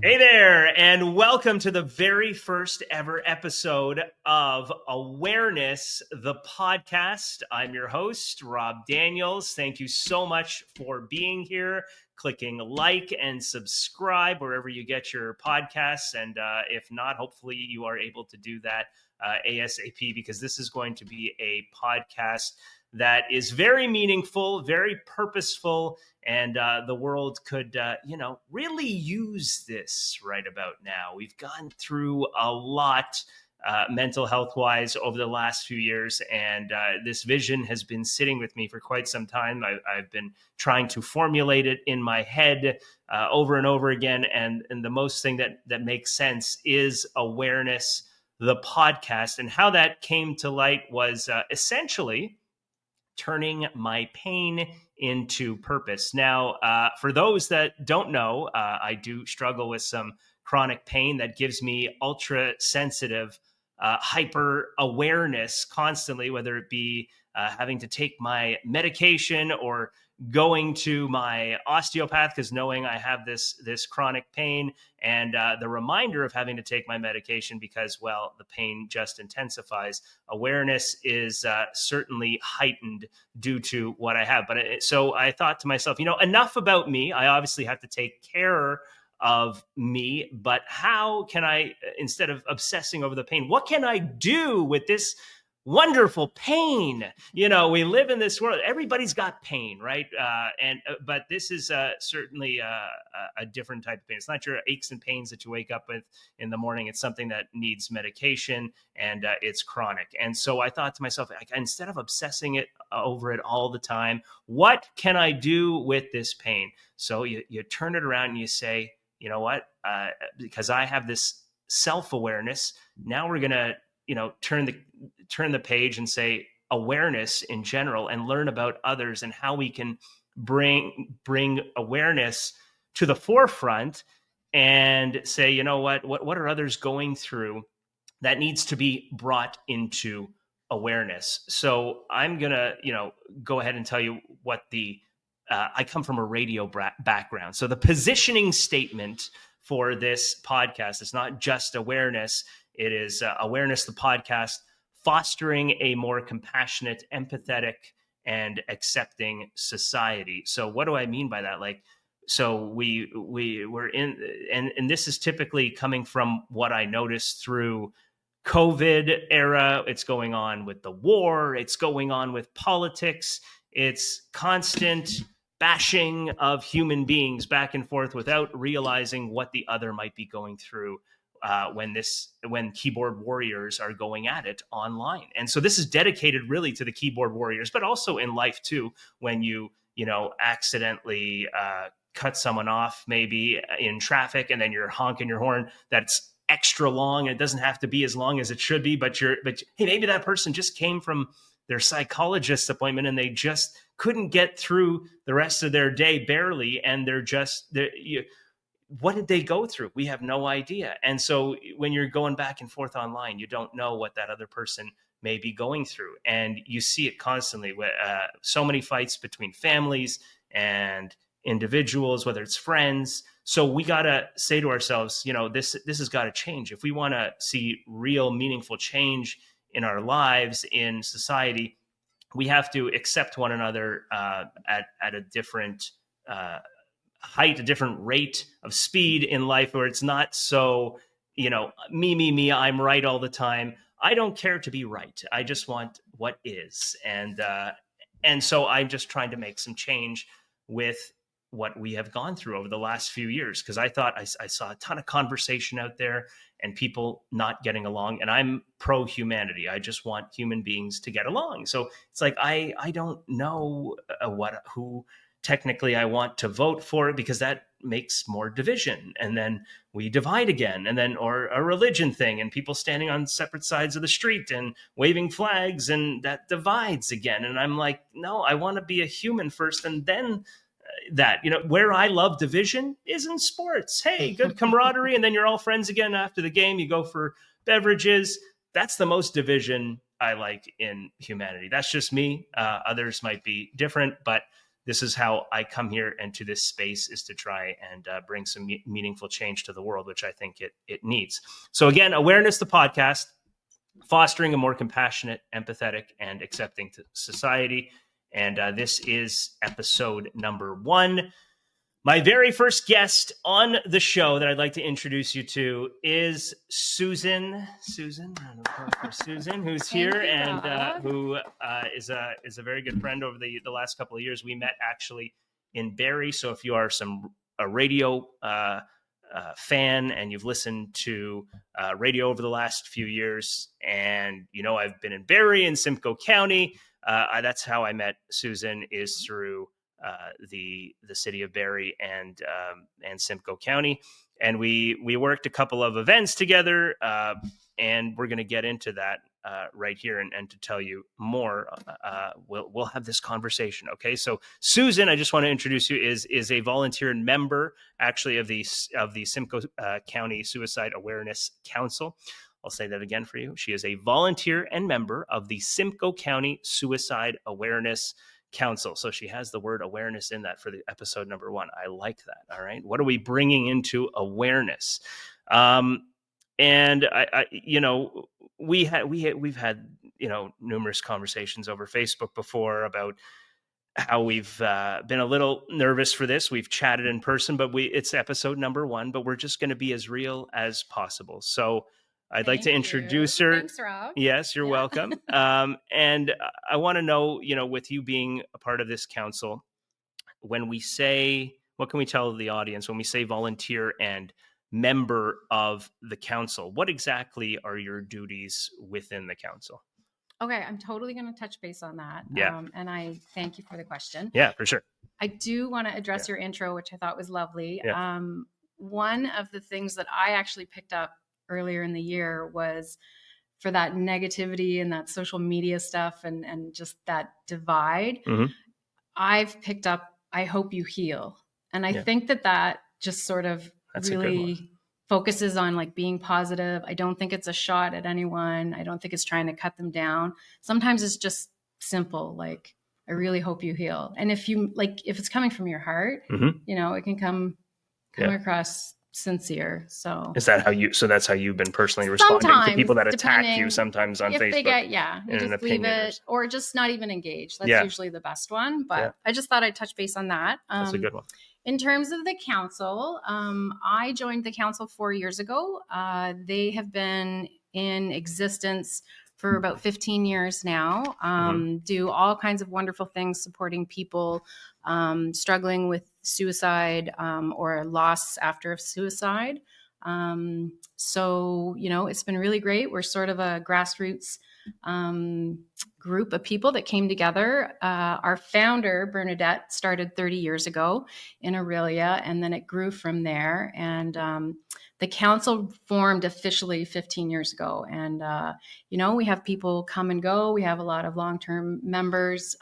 Hey there, and welcome to the very first ever episode of Awareness, the podcast. I'm your host, Rob Daniels. Thank you so much for being here, clicking like and subscribe wherever you get your podcasts. And if not, hopefully you are able to do that ASAP, because this is going to be a podcast that is very meaningful, very purposeful, and the world could, really use this right about now. We've gone through a lot mental health-wise over the last few years, and this vision has been sitting with me for quite some time. I've been trying to formulate it in my head over and over again, and the most thing that makes sense is Awareness, the podcast. And how that came to light was essentially turning my pain into purpose. Now, for those that don't know, I do struggle with some chronic pain that gives me ultra sensitive hyper awareness constantly, whether it be having to take my medication or going to my osteopath because knowing I have this chronic pain, and the reminder of having to take my medication because, well, the pain just intensifies. Awareness is certainly heightened due to what I have. So I thought to myself, enough about me. I obviously have to take care of me, but how can I, instead of obsessing over the pain, what can I do with this wonderful pain? We live in this world. Everybody's got pain, right? But this is certainly a different type of pain. It's not your aches and pains that you wake up with in the morning. It's something that needs medication, and it's chronic. And so I thought to myself, instead of obsessing over it all the time, what can I do with this pain? So you turn it around and you say, you know what? Because I have this self-awareness, now we're gonna turn the page and say awareness in general, and learn about others and how we can bring awareness to the forefront and say, you know what are others going through that needs to be brought into awareness. So I'm gonna go ahead and tell you what I come from a radio background. So the positioning statement for this podcast is not just awareness. It is Awareness, the podcast, fostering a more compassionate, empathetic, and accepting society. So what do I mean by that? So we're in, and this is typically coming from what I noticed through COVID era. It's going on with the war. It's going on with politics. It's constant bashing of human beings back and forth without realizing what the other might be going through when keyboard warriors are going at it online. And so this is dedicated really to the keyboard warriors, but also in life too, when you accidentally cut someone off maybe in traffic, and then you're honking your horn that's extra long. It doesn't have to be as long as it should be, but hey, maybe that person just came from their psychologist's appointment and they just couldn't get through the rest of their day barely, and what did they go through? We have no idea. And so when you're going back and forth online, you don't know what that other person may be going through. And you see it constantly with so many fights between families and individuals, whether it's friends. So we got to say to ourselves, this has got to change. If we want to see real meaningful change in our lives, in society, we have to accept one another at a different height, a different rate of speed in life, where it's not so, me, I'm right all the time. I don't care to be right. I just want what is. And so I'm just trying to make some change with what we have gone through over the last few years, because I thought I saw a ton of conversation out there and people not getting along, and I'm pro humanity. I just want human beings to get along. So it's like I don't know who technically I want to vote for, because that makes more division, and then we divide again, and then or a religion thing and people standing on separate sides of the street and waving flags, and that divides again. And I'm like, no, I want to be a human first, and then that, where I love division is in sports. Hey, good camaraderie, and then you're all friends again after the game. You go for beverages. That's the most division I like in humanity. That's just me. Others might be different, but this is how I come here and to this space, is to try and bring some meaningful change to the world, which I think it needs. So again, Awareness, the podcast, fostering a more compassionate, empathetic, and accepting society. And this is episode number 1. My very first guest on the show that I'd like to introduce you to is Suzan. Round of applause for Suzan, who's here and who is a very good friend over the last couple of years. We met actually in Barrie. So if you are a radio fan and you've listened to radio over the last few years, and I've been in Barrie and Simcoe County, that's how I met Suzan, is through the city of Barrie and Simcoe County, and we worked a couple of events together, and we're going to get into that right here, and to tell you more, we'll have this conversation. Okay, so Suzan, I just want to introduce you, is a volunteer and member actually of the Simcoe County Suicide Awareness Council. I'll say that again for you. She is a volunteer and member of the Simcoe County Suicide Awareness Council. So she has the word awareness in that for the episode number 1. I like that. All right. What are we bringing into awareness? And we've had, numerous conversations over Facebook before about how we've been a little nervous for this. We've chatted in person, but it's episode number 1, but we're just going to be as real as possible. So I'd like to introduce her. Thanks, Rob. Yes, you're welcome. And I want to know, with you being a part of this council, when we say, what can we tell the audience when we say volunteer and member of the council? What exactly are your duties within the council? Okay, I'm totally going to touch base on that. Yeah. And I thank you for the question. Yeah, for sure. I do want to address your intro, which I thought was lovely. Yeah. One of the things that I actually picked up earlier in the year was for that negativity and that social media stuff and just that divide. Mm-hmm. I've picked up, I hope you heal. And I think that just sort of really focuses on like being positive. I don't think it's a shot at anyone. I don't think it's trying to cut them down. Sometimes it's just simple. Like, I really hope you heal. And if it's coming from your heart, it can come across sincere. So is that that's how you've been personally responding to people that attack you sometimes on Facebook? They get, you just leave it or just not even engage. That's usually the best one. But I just thought I'd touch base on that. That's a good one. In terms of the council, I joined the council 4 years ago. They have been in existence for about 15 years now, do all kinds of wonderful things supporting people struggling with suicide or loss after suicide. So, it's been really great. We're sort of a grassroots group of people that came together. Our founder, Bernadette, started 30 years ago in Aurelia, and then it grew from there. And the council formed officially 15 years ago. And, we have people come and go. We have a lot of long-term members.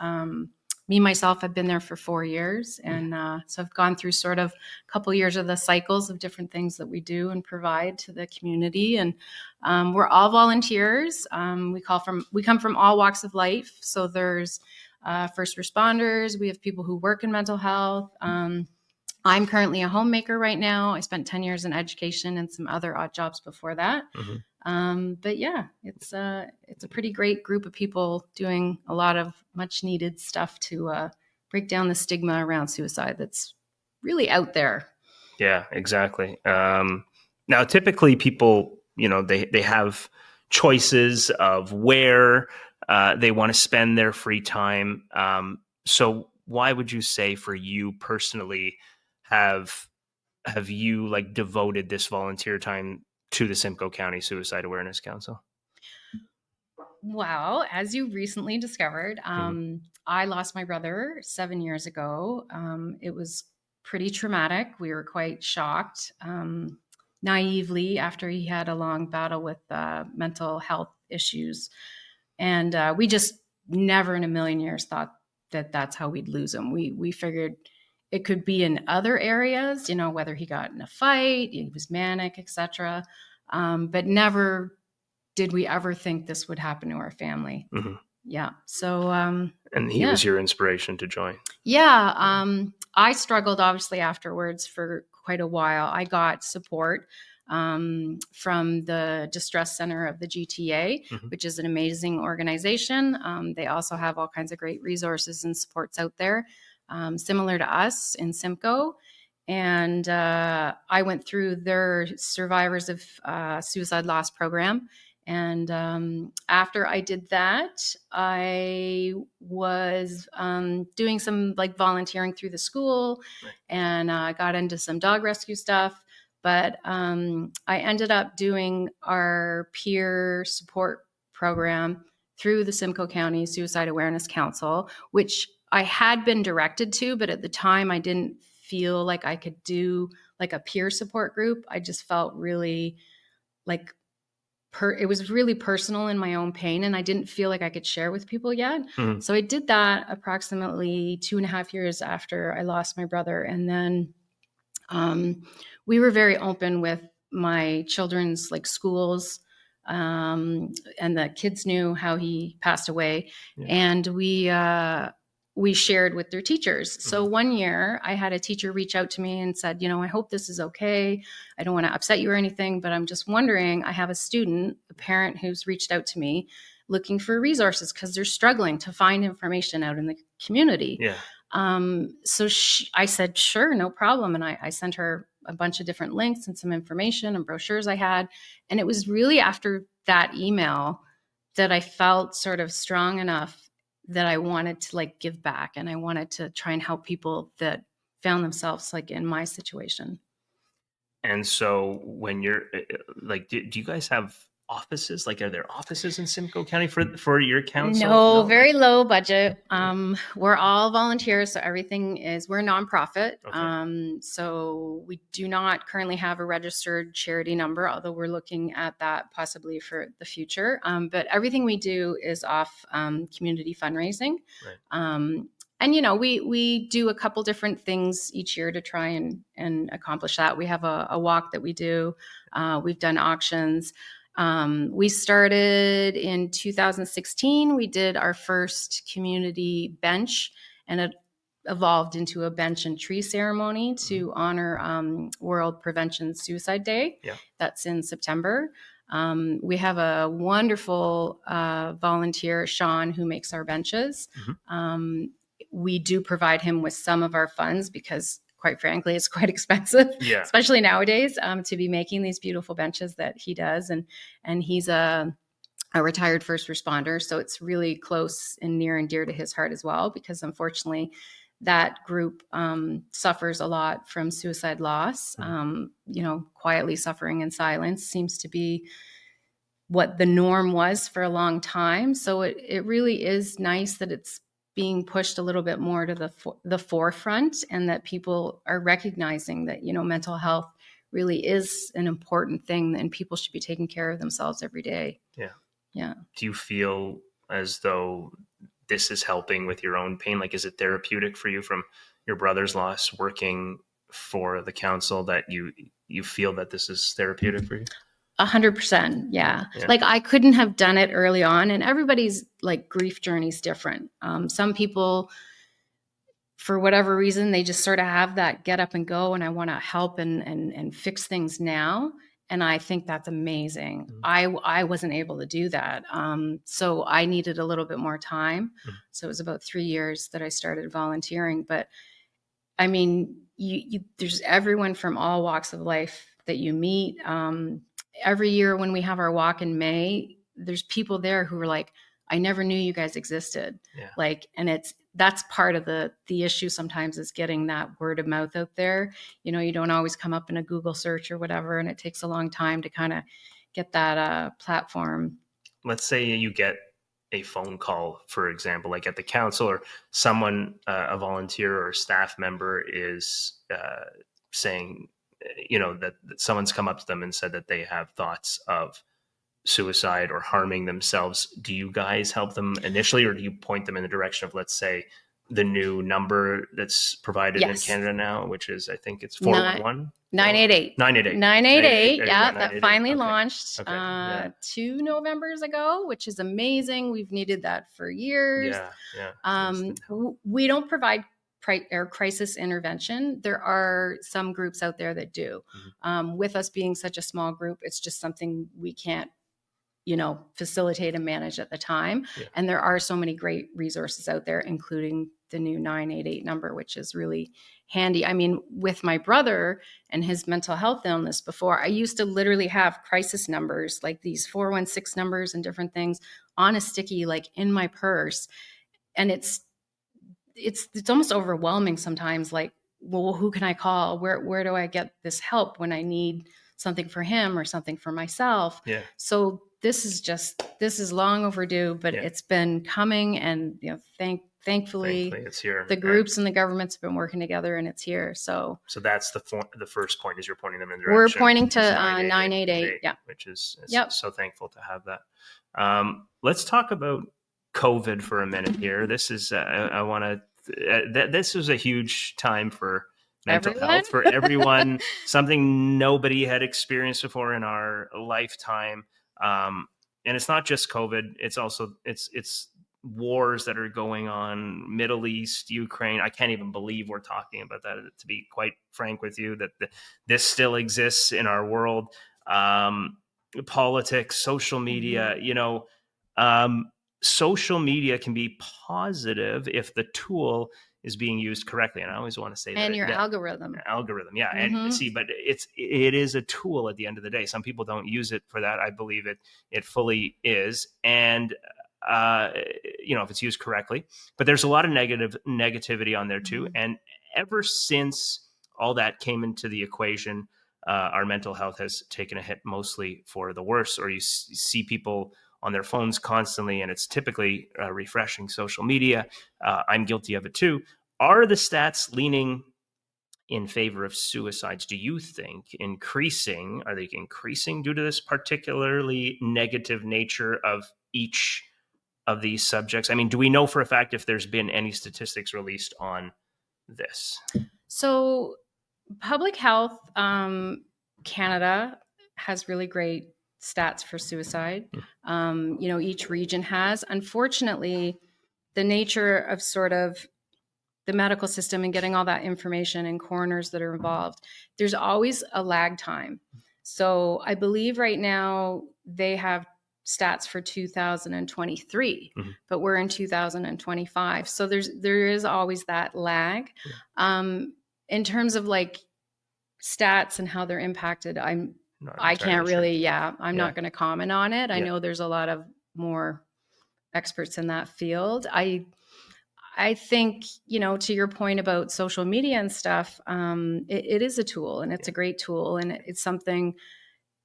Me, myself, I've been there for 4 years. And so I've gone through sort of a couple years of the cycles of different things that we do and provide to the community. And we're all volunteers. We come from all walks of life. So there's first responders. We have people who work in mental health. I'm currently a homemaker right now. I spent 10 years in education and some other odd jobs before that. But yeah, it's a pretty great group of people doing a lot of much needed stuff to break down the stigma around suicide that's really out there. Yeah, exactly. Now, typically people, they have choices of where they want to spend their free time. So why would you say for you personally, have you devoted this volunteer time to the Simcoe County Suicide Awareness Council? Well, as you recently discovered, I lost my brother 7 years ago. It was pretty traumatic. We were quite shocked, naively, after he had a long battle with mental health issues. And we just never in a million years thought that that's how we'd lose him. We figured it could be in other areas, whether he got in a fight, he was manic, etc. But never did we ever think this would happen to our family. Yeah. So, And he was your inspiration to join. Yeah. I struggled obviously afterwards for quite a while. I got support from the Distress Center of the GTA, which is an amazing organization. They also have all kinds of great resources and supports out there, similar to us in Simcoe. And I went through their Survivors of Suicide Loss program. And after I did that, I was doing some like volunteering through the school, and got into some dog rescue stuff. But I ended up doing our peer support program through the Simcoe County Suicide Awareness Council, which I had been directed to, but at the time I didn't feel like I could do like a peer support group. I just felt really like it was really personal in my own pain, and I didn't feel like I could share with people yet. So I did that approximately 2.5 years after I lost my brother. And then we were very open with my children's like schools, and the kids knew how he passed away. And we shared with their teachers. So one year I had a teacher reach out to me and said, I hope this is okay. I don't want to upset you or anything, but I'm just wondering, I have a student, a parent who's reached out to me looking for resources because they're struggling to find information out in the community. So I said, sure, no problem. And I sent her a bunch of different links and some information and brochures I had. And it was really after that email that I felt sort of strong enough that I wanted to like give back, and I wanted to try and help people that found themselves like in my situation. And so when you're like, do you guys have offices? Like, are there offices in Simcoe County for your council? No, very low budget. We're all volunteers, so we're a nonprofit. So we do not currently have a registered charity number, although we're looking at that possibly for the future. But everything we do is off community fundraising. And we do a couple different things each year to try and accomplish that. We have a walk that we do. We've done auctions. We started in 2016. We did our first community bench, and it evolved into a bench and tree ceremony to honor World Prevention Suicide Day. That's in September. We have a wonderful volunteer, Sean, who makes our benches. We do provide him with some of our funds because, quite frankly, it's quite expensive, especially nowadays, to be making these beautiful benches that he does. And he's a retired first responder, so it's really close and near and dear to his heart as well, because unfortunately that group suffers a lot from suicide loss. Quietly suffering in silence seems to be what the norm was for a long time. So it really is nice that it's being pushed a little bit more to the forefront, and that people are recognizing that, mental health really is an important thing, and people should be taking care of themselves every day. Yeah. Do you feel as though this is helping with your own pain? Like, is it therapeutic for you from your brother's loss, working for the council, that you feel that this is therapeutic for you? 100%. Yeah. Like, I couldn't have done it early on, and everybody's like grief journey is different. Some people, for whatever reason, they just sort of have that get up and go, and I want to help and fix things now. And I think that's amazing. I wasn't able to do that. So I needed a little bit more time. So it was about 3 years that I started volunteering. But I mean, there's everyone from all walks of life that you meet. Every year when we have our walk in May, there's people there who are like, I never knew you guys existed. Like, and that's part of the issue sometimes, is getting that word of mouth out there. You don't always come up in a Google search or whatever, and it takes a long time to kind of get that platform. Let's say you get a phone call, for example, like at the council, or someone, a volunteer or a staff member is saying, that someone's come up to them and said that they have thoughts of suicide or harming themselves. Do you guys help them initially, or do you point them in the direction of, let's say, the new number that's provided in Canada now, which is, I think it's 411? 988. 988. 988. Yeah, that finally Okay. launched 2 Novembers ago, which is amazing. We've needed that for years. We don't provide crisis intervention. There are some groups out there that do. With us being such a small group, it's just something we can't facilitate and manage at the time. And there are so many great resources out there, including the new 988 number, which is really handy. I mean, with my brother and his mental health illness before, I used to literally have crisis numbers, like these 416 numbers and different things on a sticky, like in my purse. And it's almost overwhelming sometimes, like, well, who can I call? Where do I get this help when I need something for him or something for myself? So this is long overdue, but it's been coming, and thankfully it's here. The groups and the governments have been working together, and it's here. So that's the first point, is you're pointing them in the direction. We're pointing to 988, which is so thankful to have that. Let's talk about COVID for a minute here. This is I want to. This was a huge time for mental health for everyone. Something nobody had experienced before in our lifetime. And it's not just COVID. It's also it's wars that are going on, Middle East, Ukraine. I can't even believe we're talking about that, to be quite frank with you, that this still exists in our world. Politics, social media, social media can be positive if the tool is being used correctly. And I always want to say and your algorithm. Yeah. And see, but it is a tool at the end of the day. Some people don't use it for that. I believe it fully is. And, if it's used correctly, but there's a lot of negativity on there too. And ever since all that came into the equation, our mental health has taken a hit, mostly for the worse, or you see people on their phones constantly, and it's typically refreshing social media. I'm guilty of it too. Are the stats leaning in favor of suicides, do you think, increasing? Are they increasing due to this particularly negative nature of each of these subjects? I mean, do we know for a fact if there's been any statistics released on this? So Public Health Canada has really great stats for suicide. Each region has. Unfortunately, the nature of sort of the medical system and getting all that information and coroners that are involved, there's always a lag time. So I believe right now they have stats for 2023, but we're in 2025. So there is always that lag. In terms of like stats and how they're impacted, I can't really, I'm not going to comment on it. I know there's a lot of more experts in that field. I think, to your point about social media and stuff, it is a tool, and it's a great tool, and it's something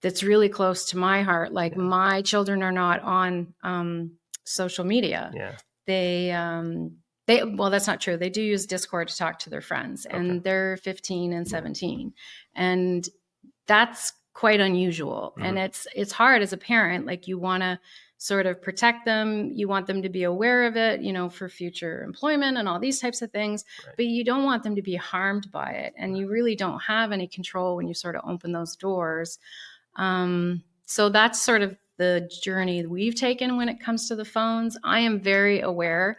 that's really close to my heart. Like my children are not on social media. Well, that's not true. They do use Discord to talk to their friends, and they're 15 and 17, and that's quite unusual. And it's hard as a parent. Like, you want to sort of protect them. You want them to be aware of it, for future employment and all these types of things, but you don't want them to be harmed by it. And you really don't have any control when you sort of open those doors. So that's sort of the journey we've taken when it comes to the phones. I am very aware.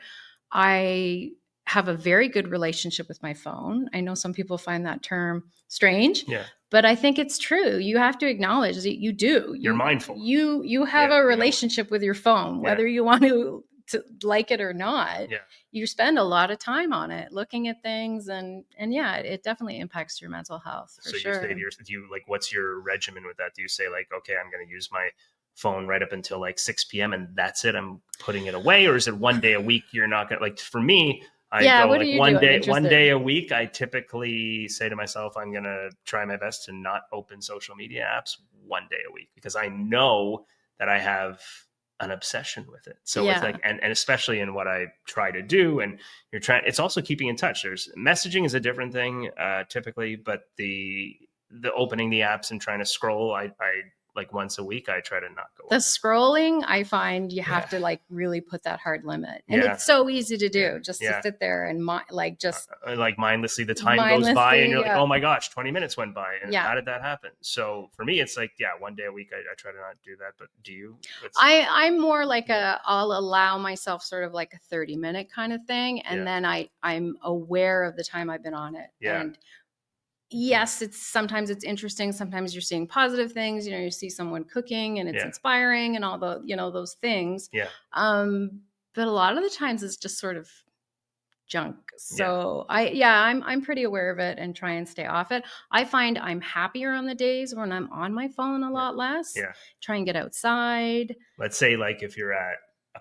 I have a very good relationship with my phone. I know some people find that term strange, but I think it's true. You have to acknowledge that you do. You're mindful. You have a relationship with your phone, whether you want to like it or not. You spend a lot of time on it, looking at things, and it definitely impacts your mental health for sure. You say what's your regimen with that? Do you say like, okay, I'm going to use my phone right up until like 6 p.m. and that's it, I'm putting it away? Or is it one day a week you're not going to, like, for me, I go like one day a week. I typically say to myself, I'm going to try my best to not open social media apps one day a week, because I know that I have an obsession with it. So it's like, and especially in what I try to do, and it's also keeping in touch. There's messaging is a different thing typically, but the opening the apps and trying to scroll, I like once a week, I try to not go The on. scrolling, I find you have to like really put that hard limit, and Yeah. it's so easy to do, just to Yeah. sit there and just like mindlessly, the time goes by and you're like, yeah. oh my gosh, 20 minutes went by. And Yeah. how did that happen? So for me, it's like, yeah, one day a week, I try to not do that. But do you? I'm more like I'll allow myself sort of like a 30-minute kind of thing. And Yeah. then I'm aware of the time I've been on it. Yeah. And yes, sometimes it's interesting. Sometimes you're seeing positive things, you know, you see someone cooking and it's Yeah. inspiring and all the, you know, those things. Yeah. But a lot of the times it's just sort of junk. So I'm pretty aware of it and try and stay off it. I find I'm happier on the days when I'm on my phone a lot less. Yeah. Try and get outside. Let's say like if you're at a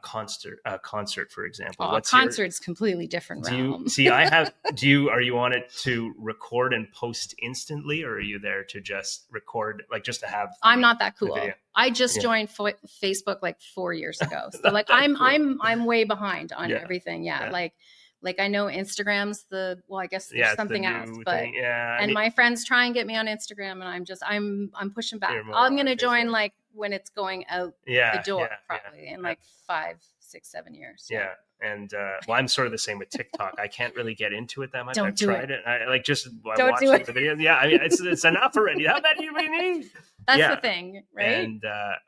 concert, for example. A concert's completely different realm. Are you on it to record and post instantly, or are you there to just record, like just to have? I'm not that cool. I just joined Facebook like 4 years ago. So like I'm way behind on everything. Yeah. Like I know Instagram's I guess there's something else, but and my friends try and get me on Instagram, and I'm pushing back. I'm going to join like when it's going out the door probably in like 5, 6, 7 years. Yeah. And well, I'm sort of the same with TikTok. I can't really get into it that much. I've tried it. I watch the videos. Yeah, I mean, it's enough already. How many do we need? That's the thing, right? And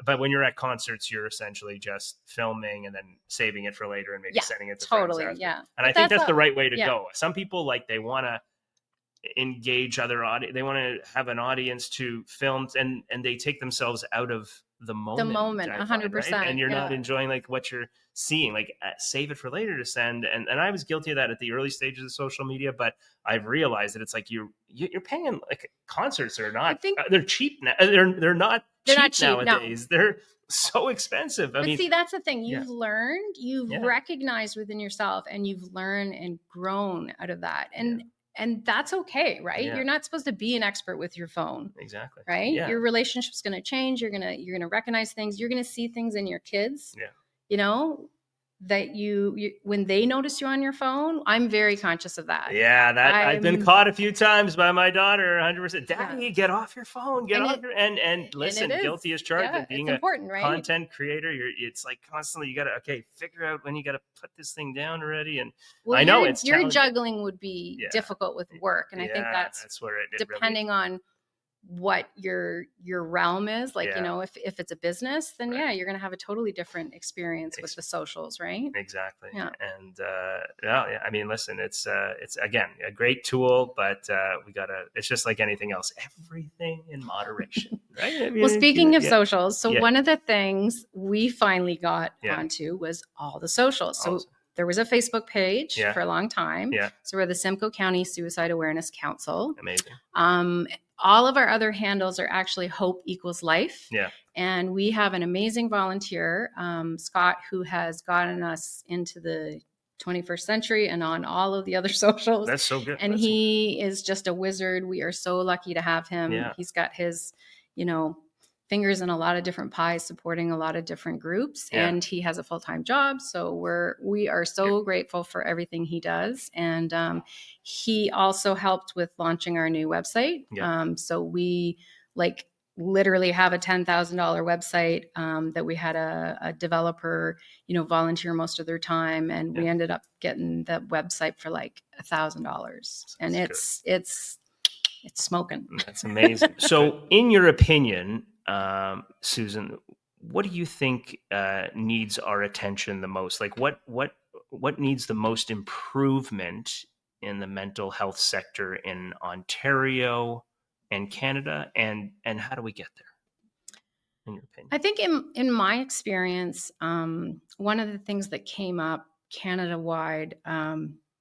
but when you're at concerts, you're essentially just filming and then saving it for later and maybe sending it to friends. Yeah. And I think that's the right way to go. Some people they want to engage other audience. They want to have an audience to film, and they take themselves out of the moment. 100%. Right? And you're not enjoying like what you're seeing. Like save it for later to send. And I was guilty of that at the early stages of social media, but I've realized that it's like you're paying, like concerts are not. They're cheap now. They're not cheap nowadays. No. They're so expensive. I mean, see, that's the thing. You've recognized within yourself, and you've learned and grown out of that. And that's okay, right? Yeah. You're not supposed to be an expert with your phone. Exactly. Right? Yeah. Your relationship's going to change. You're going to recognize things. You're going to see things in your kids. Yeah. You know, that you when they notice you on your phone. I'm very conscious of that. Yeah, I've been caught a few times by my daughter. 100%. Daddy, get off your phone. Get off your and listen. Guilty as charged. Yeah, being important, right? Content creator, it's like constantly you got to figure out when you got to put this thing down already. And I know your juggling would be difficult with work, and I think that's where it depending really, on what your realm is, like, you know, if it's a business, then you're going to have a totally different experience with the socials, right? Exactly. Yeah. And I mean, listen, it's again a great tool, but it's just like anything else, everything in moderation, right? I mean, well, speaking of socials, so one of the things we finally got onto was all the socials. So there was a Facebook page for a long time. Yeah. So we're the Simcoe County Suicide Awareness Council. Amazing. All of our other handles are actually Hope Equals Life. Yeah. And we have an amazing volunteer, Scott, who has gotten us into the 21st century and on all of the other socials. That's so good. And he is just a wizard. We are so lucky to have him. Yeah. He's got his, fingers in a lot of different pies, supporting a lot of different groups, and he has a full-time job. So we are so grateful for everything he does. And he also helped with launching our new website. Yeah. So we literally have a $10,000 website that we had a developer, volunteer most of their time, and we ended up getting the website for like $1,000, and it's smoking. That's amazing. So, in your opinion, Suzan, what do you think needs our attention the most? Like, what needs the most improvement in the mental health sector in Ontario and Canada, and how do we get there, in your opinion? I think in my experience, one of the things that came up Canada-wide,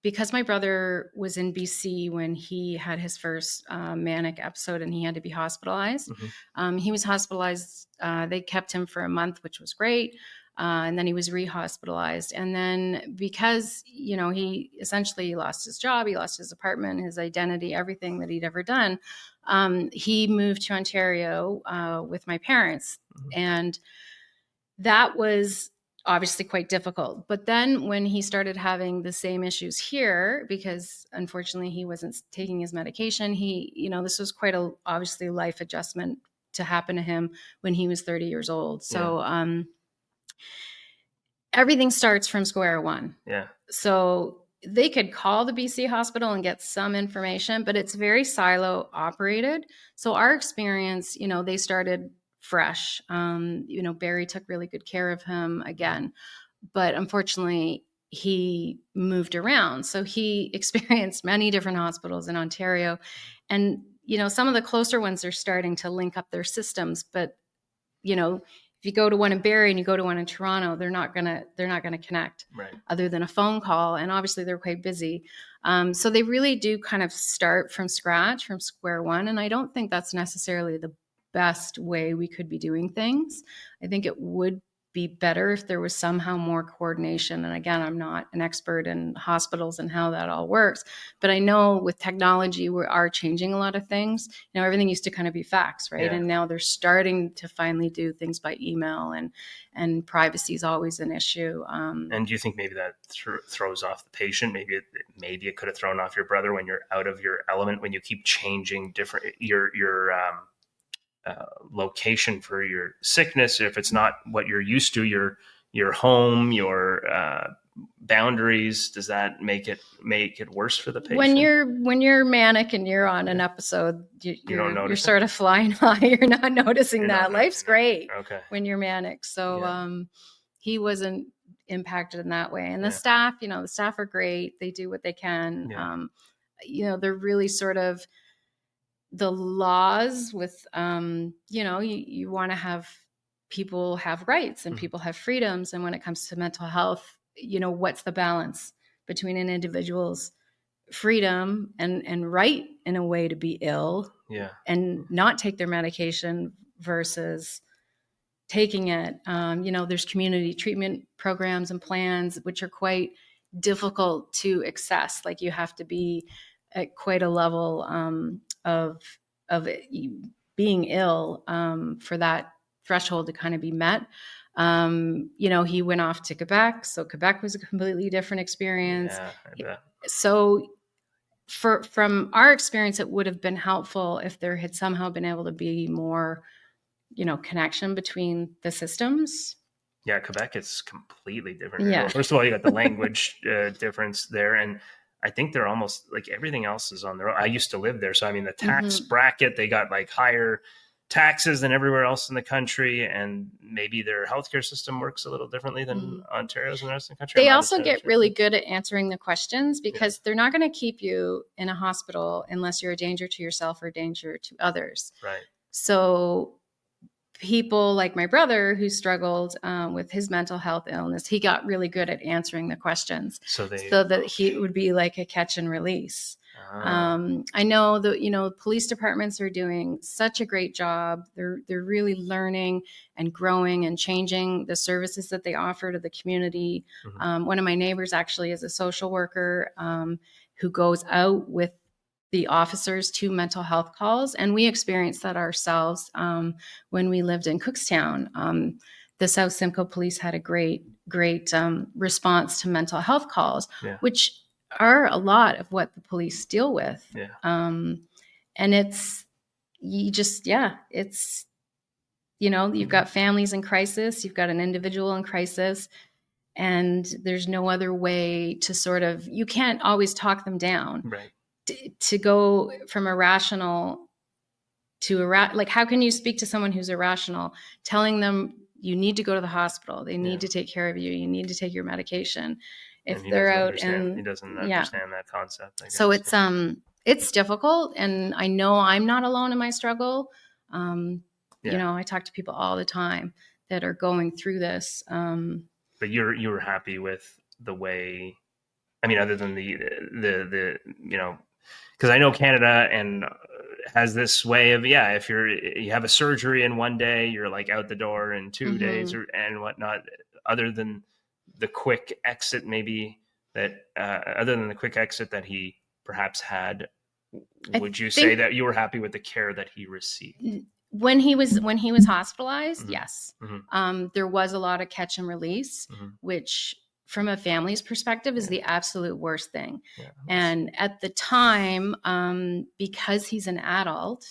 because my brother was in BC when he had his first manic episode and he had to be hospitalized. Mm-hmm. He was hospitalized. They kept him for a month, which was great. And then he was re-hospitalized. And then because, he essentially lost his job, he lost his apartment, his identity, everything that he'd ever done, he moved to Ontario with my parents. Mm-hmm. And that was obviously quite difficult. But then when he started having the same issues here, because unfortunately he wasn't taking his medication, this was quite obviously life adjustment to happen to him when he was 30 years old. So everything starts from square one. Yeah. So they could call the BC hospital and get some information, but it's very silo operated. So our experience, they started fresh. Barry took really good care of him again, but unfortunately he moved around. So he experienced many different hospitals in Ontario, and, some of the closer ones are starting to link up their systems, but, if you go to one in Barrie and you go to one in Toronto, they're not gonna connect, right, other than a phone call. And obviously they're quite busy. So they really do kind of start from scratch, from square one. And I don't think that's necessarily the best way we could be doing things. I think it would be better if there was somehow more coordination. And again, I'm not an expert in hospitals and how that all works, but I know with technology, we are changing a lot of things. Everything used to kind of be fax, right? Yeah. And now they're starting to finally do things by email, and privacy is always an issue. And do you think maybe that throws off the patient? Maybe it could have thrown off your brother when you're out of your element, when you keep changing your location for your sickness. If it's not what you're used to, your home, your boundaries, does that make it worse for the patient? When you're manic and you're on an episode, you're sort of flying high. You're not noticing that. Life's great when you're manic. So he wasn't impacted in that way. And the staff, the staff are great. They do what they can. They're really sort of the laws with, you want to have people have rights and people have freedoms. And when it comes to mental health, what's the balance between an individual's freedom and right in a way to be ill and not take their medication versus taking it. There's community treatment programs and plans, which are quite difficult to access. Like you have to be at quite a level of being ill for that threshold to kind of be met. He went off to Quebec, so Quebec was a completely different experience. So from our experience, it would have been helpful if there had somehow been able to be more, connection between the systems. Yeah, Quebec is completely different. Yeah. Well, first of all, you got the language difference there, and I think they're almost like everything else is on their own. I used to live there, so I mean the tax bracket, they got like higher taxes than everywhere else in the country, and maybe their healthcare system works a little differently than Ontario's and the rest of the country. They also get really good at answering the questions because they're not going to keep you in a hospital unless you're a danger to yourself or a danger to others. Right. So people like my brother who struggled with his mental health illness, he got really good at answering the questions so that he would be like a catch and release. I know that, police departments are doing such a great job. They're really learning and growing and changing the services that they offer to the community. One of my neighbors actually is a social worker who goes out with the officers to mental health calls. And we experienced that ourselves when we lived in Cookstown. The South Simcoe police had a great response to mental health calls, which are a lot of what the police deal with. And it's, you've got families in crisis, you've got an individual in crisis, and there's no other way to sort of, you can't always talk them down. Right. To go from irrational to like, how can you speak to someone who's irrational, telling them you need to go to the hospital, they need to take care of you, you need to take your medication. If they're out and he doesn't understand that concept. I guess. So it's difficult, and I know I'm not alone in my struggle. I talk to people all the time that are going through this. But you were happy with the way, I mean, other than the because I know Canada and has this way of, if you have a surgery in one day, you're like out the door in 2 days and whatnot, other than the quick exit, maybe that other than the quick exit that he perhaps had, would you say that you were happy with the care that he received? When he was hospitalized, yes. There was a lot of catch and release, which from a family's perspective is the absolute worst thing. And at the time, because he's an adult,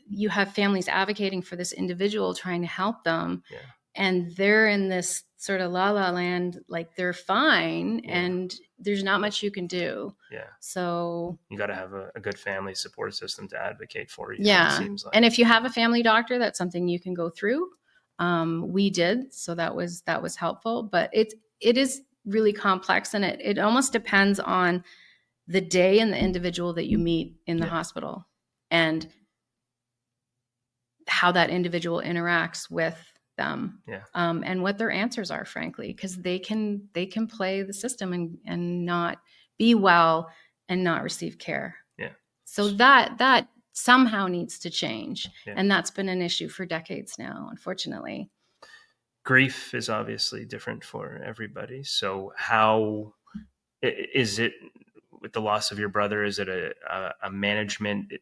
you have families advocating for this individual, trying to help them. Yeah. And they're in this sort of la la land, like they're fine, and there's not much you can do. Yeah. So you got to have a good family support system to advocate for you. Yeah. It seems like. And if you have a family doctor, that's something you can go through. We did, so that was helpful. But it is really complex, and it almost depends on the day and the individual that you meet in the hospital, and how that individual interacts with them, and what their answers are, frankly, because they can play the system and not be well and not receive care. Yeah. So that somehow needs to change, and that's been an issue for decades now, unfortunately. Grief is obviously different for everybody. So how is it with the loss of your brother? Is it a management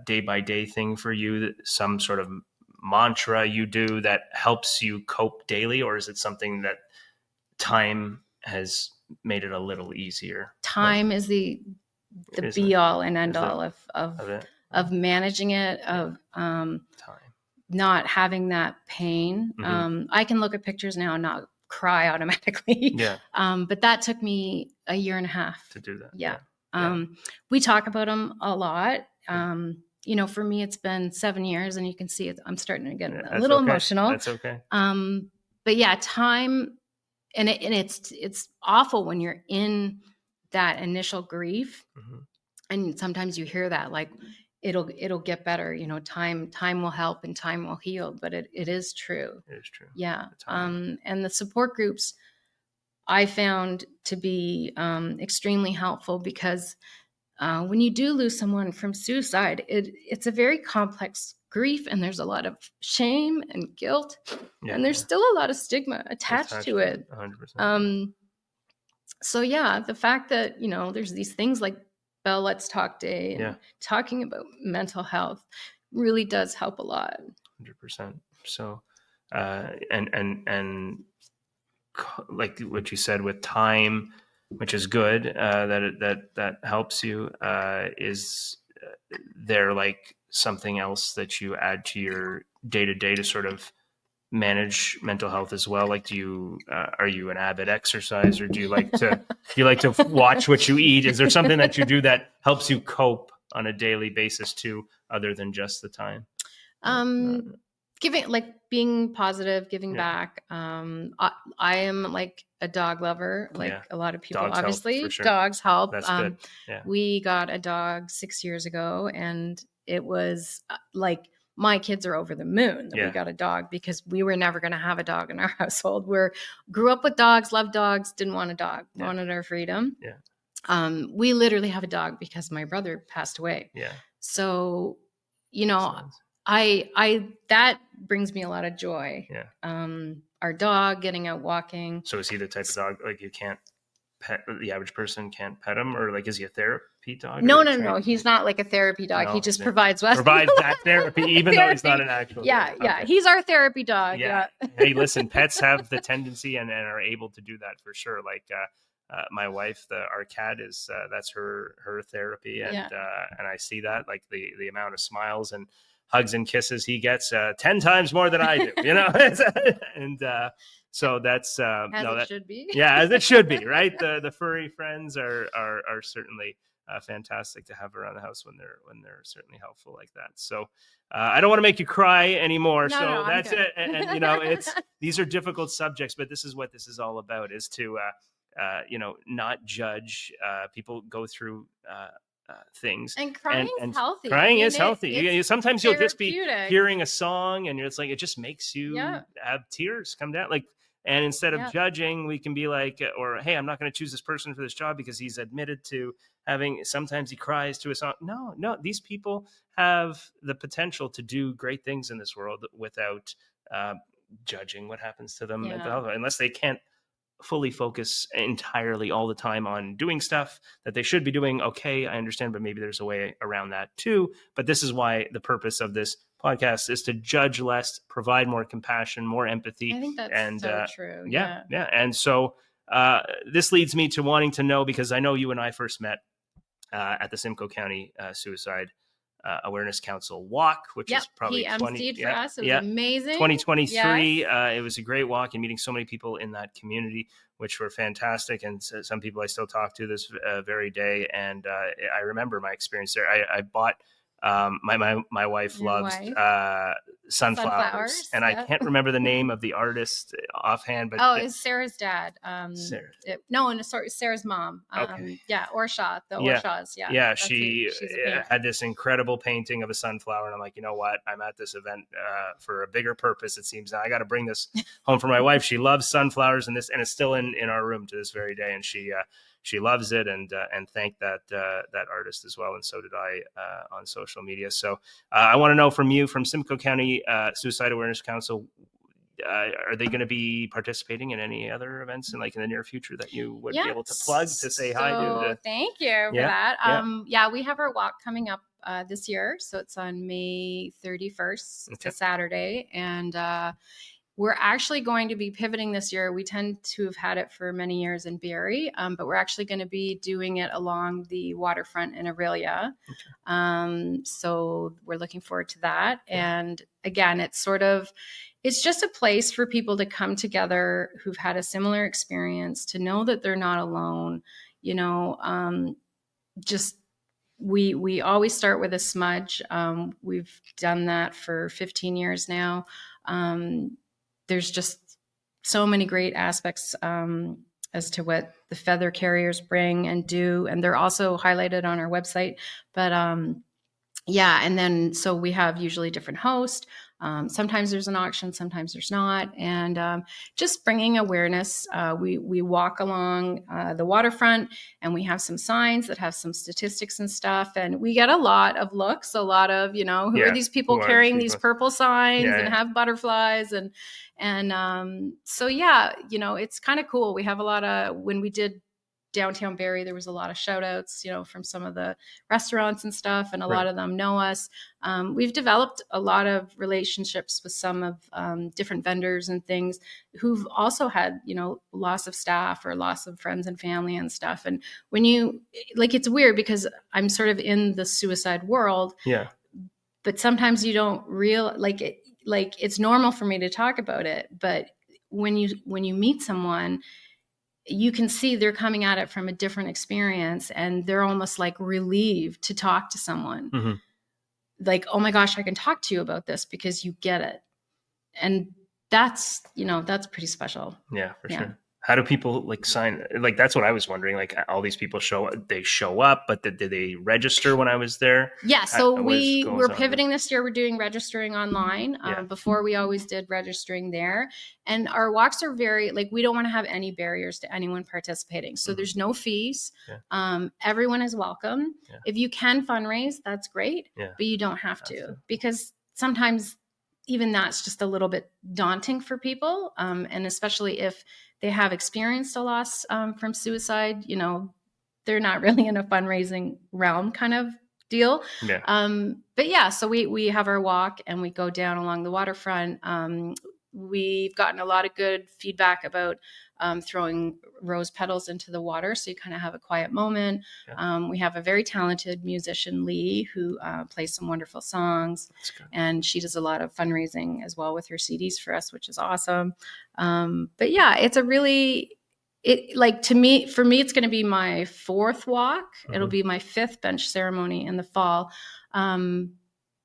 day by day thing for you? Some sort of mantra you do that helps you cope daily, or is it something that time has made it a little easier? Time is the be all and end all of managing it, of time, not having that pain. I can look at pictures now and not cry automatically. But that took me a year and a half to do that. We talk about them a lot. For me, it's been 7 years, and you can see it. I'm starting to get a little emotional. That's okay. But yeah, time, and it's awful when you're in that initial grief, and sometimes you hear that, like, it'll get better. Time will help and time will heal, but it is true. It is true. Yeah. And the support groups I found to be extremely helpful, because when you do lose someone from suicide, it's a very complex grief, and there's a lot of shame and guilt, and there's still a lot of stigma attached to it. 100%. So yeah, the fact that, there's these things like Bell Let's Talk Day and talking about mental health really does help a lot. 100%. So, and like what you said with time, which is good, that helps you, is there like something else that you add to your day-to-day to sort of manage mental health as well? Like, are you an avid exerciser? Do you like to watch what you eat? Is there something that you do that helps you cope on a daily basis too, other than just the time? Being positive, giving back. I am like a dog lover, like a lot of people. Dogs obviously help, for sure. Dogs help. That's good. We got a dog 6 years ago, and it was like, my kids are over the moon that we got a dog, because we were never going to have a dog in our household. Grew up with dogs, loved dogs, didn't want a dog, wanted our freedom. We literally have a dog because my brother passed away. So, I that brings me a lot of joy. Our dog getting out walking. So is he the type of dog, like, you can't pet, the average person can't pet him, or like, is he a therapy dog? No. He's not like a therapy dog. No, he just provides that therapy, even though he's not an actual dog. Okay. He's our therapy dog. Hey, listen, pets have the tendency and are able to do that for sure. Like, my wife, our cat is that's her therapy, and I see that, like, the amount of smiles and hugs and kisses he gets 10 times more than I do, and so that's it should be. As it should be, right? The furry friends are certainly fantastic to have around the house when they're certainly helpful like that. So I don't want to make you cry anymore. No, that's it. And it's these are difficult subjects, but this is what this is all about: is to not judge. People go through things, and crying is healthy. Crying is healthy. Sometimes you'll just be hearing a song, and it's like, it just makes you have tears come down. Like, and instead of judging, we can be like, or, hey, I'm not going to choose this person for this job because he's admitted to having. Sometimes he cries to a song. No, these people have the potential to do great things in this world without judging what happens to them, unless they can't fully focus entirely all the time on doing stuff that they should be doing. Okay, I understand, but maybe there's a way around that too. But this is why the purpose of this podcast is to judge less, provide more compassion, more empathy. I think that's so true. Yeah. And so this leads me to wanting to know, because I know you and I first met at the Simcoe County Suicide Awareness Council walk, which is probably he 20. emceed for us. It was amazing. 2023. Yes. It was a great walk and meeting so many people in that community, which were fantastic. And some people I still talk to this very day. And I remember my experience there. I bought my wife loves sunflowers, and I can't remember the name of the artist offhand, but it's Sarah's dad. Sarah. Sarah's mom. Okay. Orshaw, Yeah. Orshaws. Yeah, she had this incredible painting of a sunflower, and I'm like, you know what? I'm at this event for a bigger purpose. It seems now I got to bring this home for my wife. She loves sunflowers, and it's still in our room to this very day, and she loves it, and thanked that artist as well, and so did I on social media. So I want to know from you, from Simcoe County Suicide Awareness Council, are they going to be participating in any other events in the near future that you would be able to plug to say hi to? Thank you for that. We have our walk coming up this year, so it's on May 31st. It's a Saturday, and we're actually going to be pivoting this year. We tend to have had it for many years in Barrie, but we're actually going to be doing it along the waterfront in Aurelia. So we're looking forward to that. And again, it's just a place for people to come together who've had a similar experience, to know that they're not alone. We always start with a smudge. We've done that for 15 years now. There's just so many great aspects as to what the feather carriers bring and do. And they're also highlighted on our website. But and then so we have usually different hosts. Sometimes there's an auction, sometimes there's not. And just bringing awareness. We walk along the waterfront, and we have some signs that have some statistics and stuff. And we get a lot of looks, who are these people carrying these purple signs and have butterflies. It's kind of cool. We have a lot of, when we did downtown Barrie, there was a lot of shout outs, from some of the restaurants and stuff, and a lot of them know us. We've developed a lot of relationships with some of different vendors and things who've also had, loss of staff or loss of friends and family and stuff. And when it's weird because I'm sort of in the suicide world, but sometimes you don't it's normal for me to talk about it. But when you meet someone, you can see they're coming at it from a different experience, and they're almost relieved to talk to someone. Mm-hmm. Oh my gosh, I can talk to you about this because you get it. And that's pretty special. Yeah, for sure. How do people sign? That's what I was wondering. All these people show up, but did they register when I was there? Yeah. So we're pivoting this year. We're doing registering online. Before we always did registering there, and our walks are very we don't want to have any barriers to anyone participating. So there's no fees. Everyone is welcome. If you can fundraise, that's great. But you don't have to, because sometimes even that's just a little bit daunting for people, and especially if they have experienced a loss from suicide, they're not really in a fundraising realm kind of deal. So we have our walk, and we go down along the waterfront. We've gotten a lot of good feedback about throwing rose petals into the water, so you kind of have a quiet moment. We have a very talented musician, Lee, who plays some wonderful songs, and she does a lot of fundraising as well with her CDs for us, which is awesome. It's a really, for me, it's going to be my fourth walk. Mm-hmm. It'll be my fifth bench ceremony in the fall.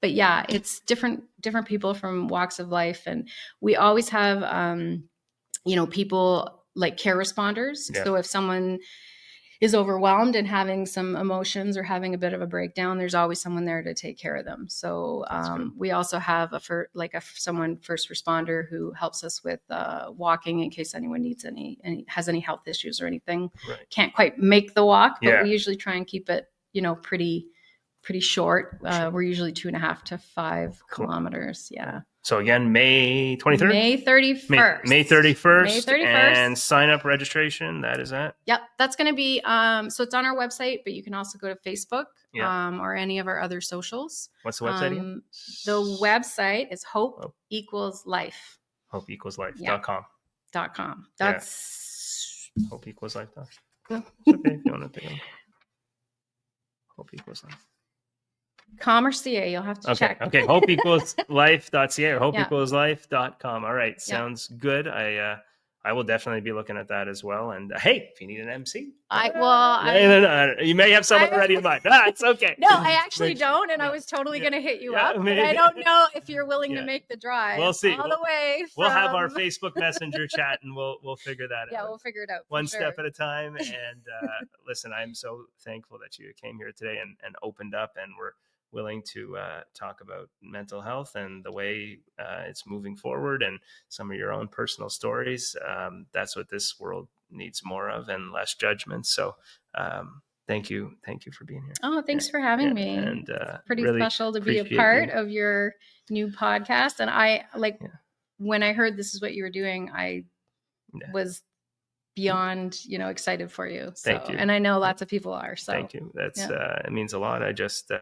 It's different people from walks of life. And we always have, people care responders. Yeah. So if someone is overwhelmed and having some emotions or having a bit of a breakdown, there's always someone there to take care of them. So we also have someone first responder who helps us with walking in case anyone needs has any health issues or anything. Right. Can't quite make the walk, but we usually try and keep it, pretty short. We're usually 2.5 to 5 kilometers. Yeah. So again, May 23rd? May 31st. May 31st. And sign up registration. That is that? Yep. That's going to be, so it's on our website, but you can also go to Facebook or any of our other socials. What's the website again? The website is Hope Equals Life. HopeEqualsLife.com. .com. That's HopeEqualsLife.com. It's okay if you want to think of Hope Equals Life. Com or CA, you'll have to check. Okay. Hope equals life.ca or hope Yeah. equals life.com. All right. Yeah. Sounds good. I will definitely be looking at that as well. And hey, if you need an MC, you may have someone already in mind. It's okay. No, I actually don't, and I was totally going to hit you up, but I don't know if you're willing to make the drive. We'll see. All the way. We'll have our Facebook Messenger chat, and we'll figure that out. Yeah, we'll figure it out. One step at a time. And listen, I'm so thankful that you came here today and opened up, and were willing to talk about mental health and the way it's moving forward, and some of your own personal stories. That's what this world needs more of, and less judgment. So thank you for being here. Oh, thanks for having me. And pretty really special to be a part of your new podcast. And I when I heard this is what you were doing, I was beyond excited for you. So, thank you. And I know lots of people are. So thank you. That's it means a lot. I just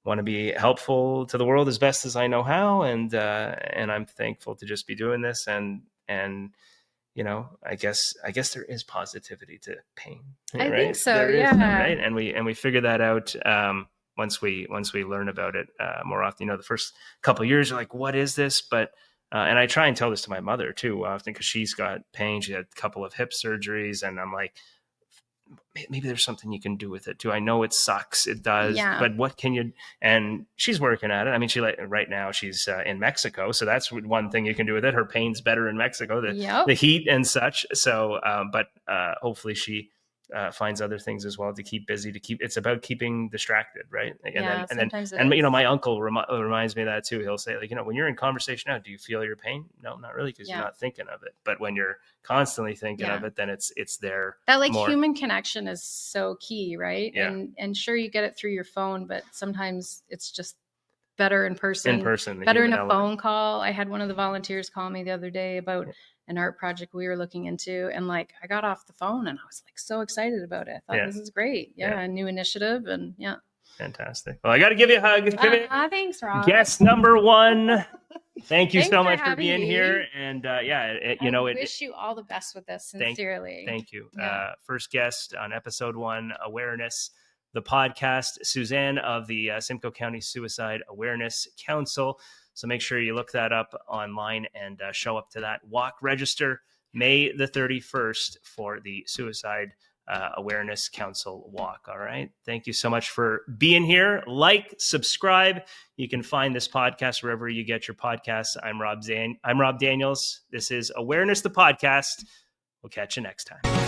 want to be helpful to the world as best as I know how, and I'm thankful to just be doing this, and I guess there is positivity to pain. I right? think so. There is, right? And we figure that out once we learn about it more often. The first couple of years are like, what is this? But and I try and tell this to my mother too often, because she's got pain. She had a couple of hip surgeries, and I'm like, maybe there's something you can do with it too. I know it sucks. It does. Yeah. But what can you, and she's working at it. I mean, right now she's in Mexico. So that's one thing you can do with it. Her pain's better in Mexico, the heat and such. So, but hopefully she finds other things as well to keep busy, it's about keeping distracted. Right. And my uncle reminds me of that too. He'll say, like, when you're in conversation now, do you feel your pain? No, not really. Cause you're not thinking of it. But when you're constantly thinking of it, then it's there. That human connection is so key. Right. Yeah. And sure, you get it through your phone, but sometimes it's just better in person, better in a phone call. I had one of the volunteers call me the other day about an art project we were looking into, and I got off the phone and I was so excited about it. I thought, this is great. A new initiative, and fantastic. Well, I got to give you a hug. Thanks, Rob. Guest number one. Thank you so much for being here. And I wish you all the best with this, sincerely. Thank you. First guest on episode 1, Awareness, the podcast, Suzanne of the Simcoe County Suicide Awareness Council. So make sure you look that up online and show up to that walk. Register May the 31st for the Suicide Awareness Council walk. All right. Thank you so much for being here. Like, subscribe. You can find this podcast wherever you get your podcasts. I'm Rob Daniels. This is Awareness, the podcast. We'll catch you next time.